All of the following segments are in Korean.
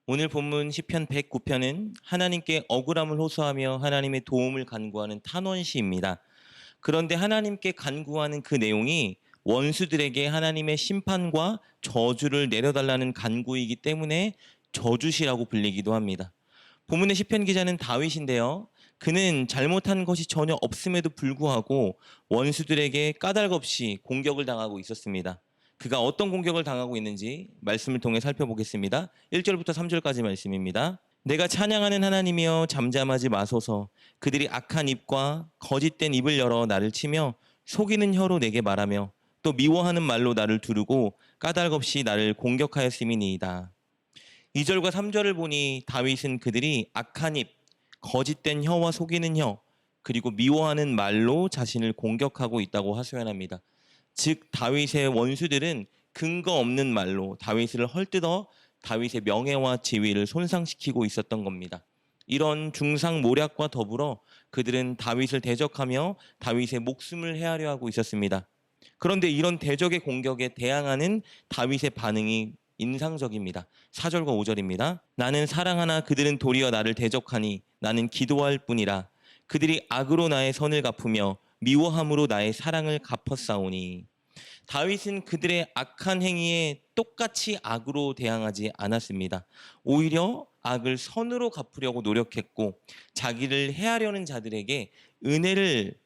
오늘 본문 시편 109편은 하나님께 억울함을 호소하며 하나님의 도움을 간구하는 탄원시입니다. 그런데 하나님께 간구하는 그 내용이 원수들에게 하나님의 심판과 저주를 내려달라는 간구이기 때문에 저주시라고 불리기도 합니다. 본문의 시편 기자는 다윗인데요. 그는 잘못한 것이 전혀 없음에도 불구하고 원수들에게 까닭없이 공격을 당하고 있었습니다. 그가 어떤 공격을 당하고 있는지 말씀을 통해 살펴보겠습니다. 1절부터 3절까지 말씀입니다. 내가 찬양하는 하나님이여 잠잠하지 마소서. 그들이 악한 입과 거짓된 입을 열어 나를 치며 속이는 혀로 내게 말하며 또 미워하는 말로 나를 두르고 까닭없이 나를 공격하였음이니이다. 2절과 3절을 보니 다윗은 그들이 악한 입, 거짓된 혀와 속이는 혀, 그리고 미워하는 말로 자신을 공격하고 있다고 하소연합니다. 즉 다윗의 원수들은 근거 없는 말로 다윗을 헐뜯어 다윗의 명예와 지위를 손상시키고 있었던 겁니다. 이런 중상모략과 더불어 그들은 다윗을 대적하며 다윗의 목숨을 해하려 하고 있었습니다. 그런데 이런 대적의 공격에 대항하는 다윗의 반응이 인상적입니다. 4절과 5절입니다. 나는 사랑하나 그들은 도리어 나를 대적하니 나는 기도할 뿐이라. 그들이 악으로 나의 선을 갚으며 미워함으로 나의 사랑을 갚았사오니. 다윗은 그들의 악한 행위에 똑같이 악으로 대항하지 않았습니다. 오히려 악을 선으로 갚으려고 노력했고 자기를 해하려는 자들에게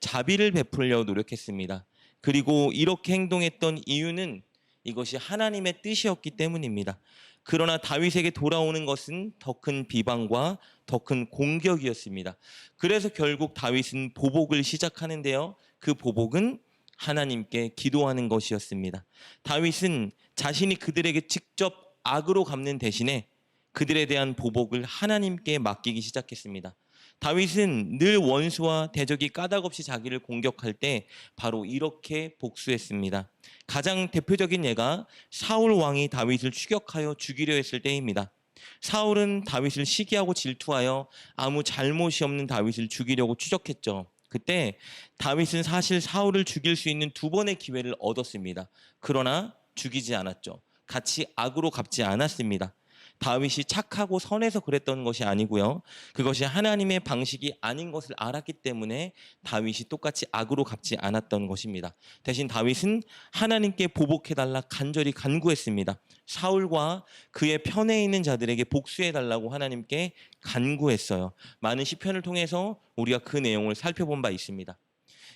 자비를 베풀려 노력했습니다. 그리고 이렇게 행동했던 이유는 이것이 하나님의 뜻이었기 때문입니다. 그러나 다윗에게 돌아오는 것은 더 큰 비방과 더 큰 공격이었습니다. 그래서 결국 다윗은 보복을 시작하는데요. 그 보복은 하나님께 기도하는 것이었습니다. 다윗은 자신이 그들에게 직접 악으로 갚는 대신에 그들에 대한 보복을 하나님께 맡기기 시작했습니다. 다윗은 늘 원수와 대적이 까닭없이 자기를 공격할 때 바로 이렇게 복수했습니다. 가장 대표적인 예가 사울 왕이 다윗을 추격하여 죽이려 했을 때입니다. 사울은 다윗을 시기하고 질투하여 아무 잘못이 없는 다윗을 죽이려고 추적했죠. 그때 다윗은 사실 사울을 죽일 수 있는 두 번의 기회를 얻었습니다. 그러나 죽이지 않았죠. 같이 악으로 갚지 않았습니다. 다윗이 착하고 선해서 그랬던 것이 아니고요. 그것이 하나님의 방식이 아닌 것을 알았기 때문에 다윗이 똑같이 악으로 갚지 않았던 것입니다. 대신 다윗은 하나님께 보복해달라 간절히 간구했습니다. 사울과 그의 편에 있는 자들에게 복수해달라고 하나님께 간구했어요. 많은 시편을 통해서 우리가 그 내용을 살펴본 바 있습니다.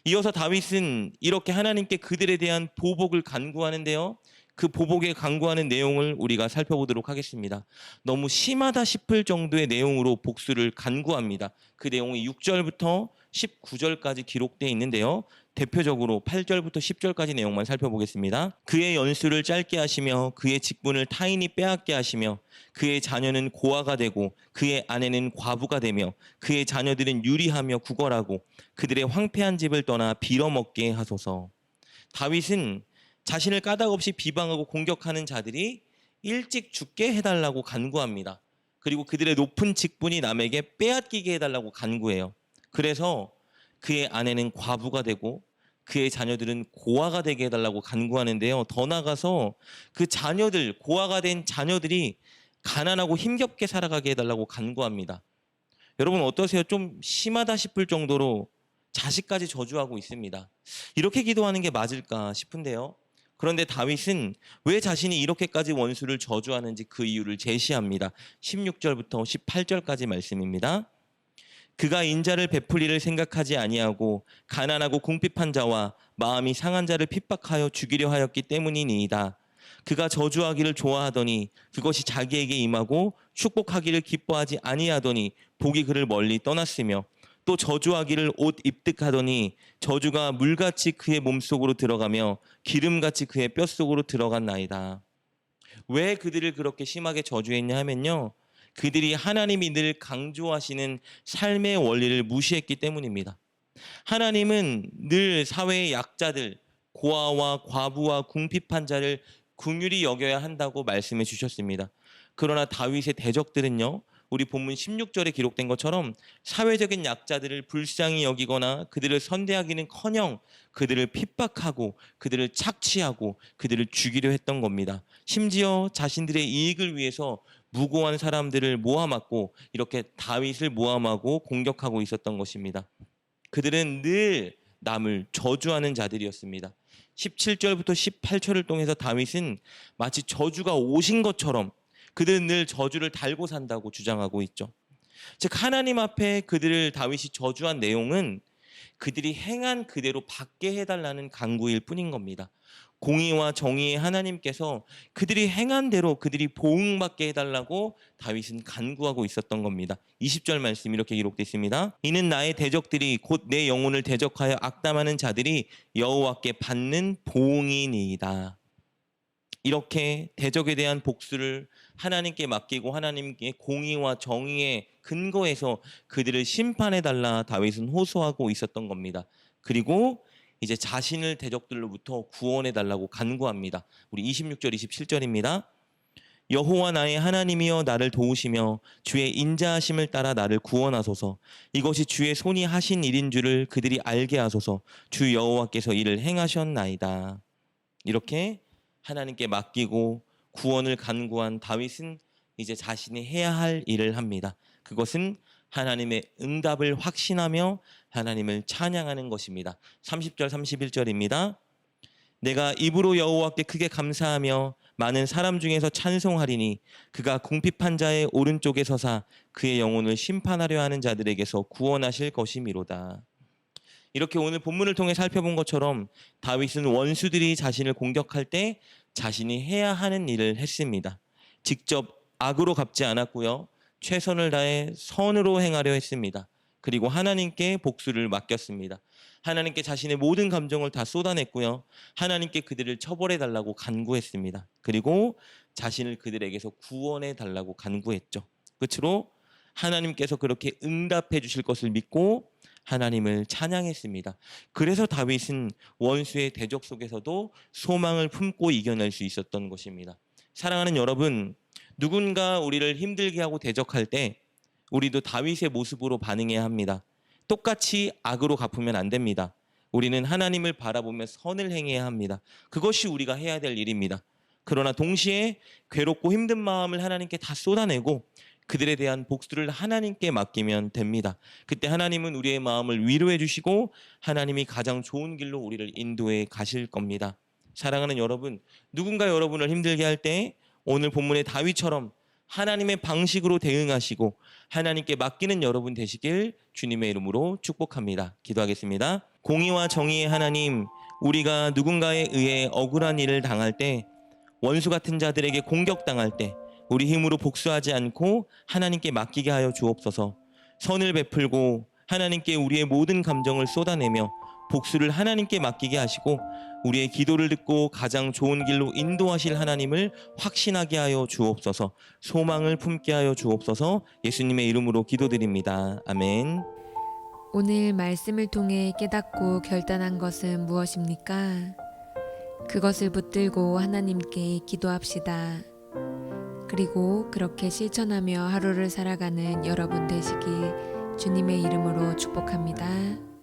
이어서 다윗은 이렇게 하나님께 그들에 대한 보복을 간구하는데요. 그 보복에 간구하는 내용을 우리가 살펴보도록 하겠습니다. 너무 심하다 싶을 정도의 내용으로 복수를 간구합니다. 그 내용이 6절부터 19절까지 기록되어 있는데요. 대표적으로 8절부터 10절까지 내용만 살펴보겠습니다. 그의 연수를 짧게 하시며 그의 직분을 타인이 빼앗게 하시며 그의 자녀는 고아가 되고 그의 아내는 과부가 되며 그의 자녀들은 유리하며 구걸하고 그들의 황폐한 집을 떠나 빌어먹게 하소서. 다윗은 자신을 까닭없이 비방하고 공격하는 자들이 일찍 죽게 해달라고 간구합니다. 그리고 그들의 높은 직분이 남에게 빼앗기게 해달라고 간구해요. 그래서 그의 아내는 과부가 되고 그의 자녀들은 고아가 되게 해달라고 간구하는데요. 더 나아가서 그 자녀들, 고아가 된 자녀들이 가난하고 힘겹게 살아가게 해달라고 간구합니다. 여러분 어떠세요? 좀 심하다 싶을 정도로 자식까지 저주하고 있습니다. 이렇게 기도하는 게 맞을까 싶은데요. 그런데 다윗은 왜 자신이 이렇게까지 원수를 저주하는지 그 이유를 제시합니다. 16절부터 18절까지 말씀입니다. 그가 인자를 베풀이를 생각하지 아니하고 가난하고 궁핍한 자와 마음이 상한 자를 핍박하여 죽이려 하였기 때문이니이다. 그가 저주하기를 좋아하더니 그것이 자기에게 임하고 축복하기를 기뻐하지 아니하더니 복이 그를 멀리 떠났으며 또 저주하기를 옷 입득하더니 저주가 물같이 그의 몸속으로 들어가며 기름같이 그의 뼛속으로 들어갔나이다. 왜 그들을 그렇게 심하게 저주했냐 하면요. 그들이 하나님이 늘 강조하시는 삶의 원리를 무시했기 때문입니다. 하나님은 늘 사회의 약자들, 고아와 과부와 궁핍한 자를 긍휼히 여겨야 한다고 말씀해 주셨습니다. 그러나 다윗의 대적들은요. 우리 본문 16절에 기록된 것처럼 사회적인 약자들을 불쌍히 여기거나 그들을 선대하기는커녕 그들을 핍박하고 그들을 착취하고 그들을 죽이려 했던 겁니다. 심지어 자신들의 이익을 위해서 무고한 사람들을 모함하고 이렇게 다윗을 모함하고 공격하고 있었던 것입니다. 그들은 늘 남을 저주하는 자들이었습니다. 17절부터 18절을 통해서 다윗은 마치 저주가 오신 것처럼 그들은 늘 저주를 달고 산다고 주장하고 있죠. 즉 하나님 앞에 그들을 다윗이 저주한 내용은 그들이 행한 그대로 받게 해달라는 간구일 뿐인 겁니다. 공의와 정의의 하나님께서 그들이 행한 대로 그들이 보응받게 해달라고 다윗은 간구하고 있었던 겁니다. 20절 말씀 이렇게 기록되어 있습니다. 이는 나의 대적들이 곧 내 영혼을 대적하여 악담하는 자들이 여호와께 받는 보응이니이다. 이렇게 대적에 대한 복수를 하나님께 맡기고 하나님께 공의와 정의의 근거에서 그들을 심판해달라 다윗은 호소하고 있었던 겁니다. 그리고 이제 자신을 대적들로부터 구원해달라고 간구합니다. 우리 26절 27절입니다. 여호와 나의 하나님이여 나를 도우시며 주의 인자하심을 따라 나를 구원하소서. 이것이 주의 손이 하신 일인 줄을 그들이 알게 하소서. 주 여호와께서 이를 행하셨나이다. 이렇게 하나님께 맡기고 구원을 간구한 다윗은 이제 자신이 해야 할 일을 합니다. 그것은 하나님의 응답을 확신하며 하나님을 찬양하는 것입니다. 30절 31절입니다. 내가 입으로 여호와께 크게 감사하며 많은 사람 중에서 찬송하리니 그가 궁핍한 자의 오른쪽에 서사 그의 영혼을 심판하려 하는 자들에게서 구원하실 것이미로다. 이렇게 오늘 본문을 통해 살펴본 것처럼 다윗은 원수들이 자신을 공격할 때 자신이 해야 하는 일을 했습니다. 직접 악으로 갚지 않았고요. 최선을 다해 선으로 행하려 했습니다. 그리고 하나님께 복수를 맡겼습니다. 하나님께 자신의 모든 감정을 다 쏟아냈고요. 하나님께 그들을 처벌해 달라고 간구했습니다. 그리고 자신을 그들에게서 구원해 달라고 간구했죠. 끝으로 하나님께서 그렇게 응답해 주실 것을 믿고 하나님을 찬양했습니다. 그래서 다윗은 원수의 대적 속에서도 소망을 품고 이겨낼 수 있었던 것입니다. 사랑하는 여러분, 누군가 우리를 힘들게 하고 대적할 때 우리도 다윗의 모습으로 반응해야 합니다. 똑같이 악으로 갚으면 안 됩니다. 우리는 하나님을 바라보며 선을 행해야 합니다. 그것이 우리가 해야 될 일입니다. 그러나 동시에 괴롭고 힘든 마음을 하나님께 다 쏟아내고 그들에 대한 복수를 하나님께 맡기면 됩니다. 그때 하나님은 우리의 마음을 위로해 주시고 하나님이 가장 좋은 길로 우리를 인도해 가실 겁니다. 사랑하는 여러분, 누군가 여러분을 힘들게 할 때 오늘 본문의 다윗처럼 하나님의 방식으로 대응하시고 하나님께 맡기는 여러분 되시길 주님의 이름으로 축복합니다. 기도하겠습니다. 공의와 정의의 하나님, 우리가 누군가에 의해 억울한 일을 당할 때, 원수 같은 자들에게 공격당할 때 우리 힘으로 복수하지 않고 하나님께 맡기게 하여 주옵소서. 선을 베풀고 하나님께 우리의 모든 감정을 쏟아내며 복수를 하나님께 맡기게 하시고 우리의 기도를 듣고 가장 좋은 길로 인도하실 하나님을 확신하게 하여 주옵소서. 소망을 품게 하여 주옵소서. 예수님의 이름으로 기도드립니다. 아멘. 오늘 말씀을 통해 깨닫고 결단한 것은 무엇입니까? 그것을 붙들고 하나님께 기도합시다. 그리고 그렇게 실천하며 하루를 살아가는 여러분 되시길 주님의 이름으로 축복합니다.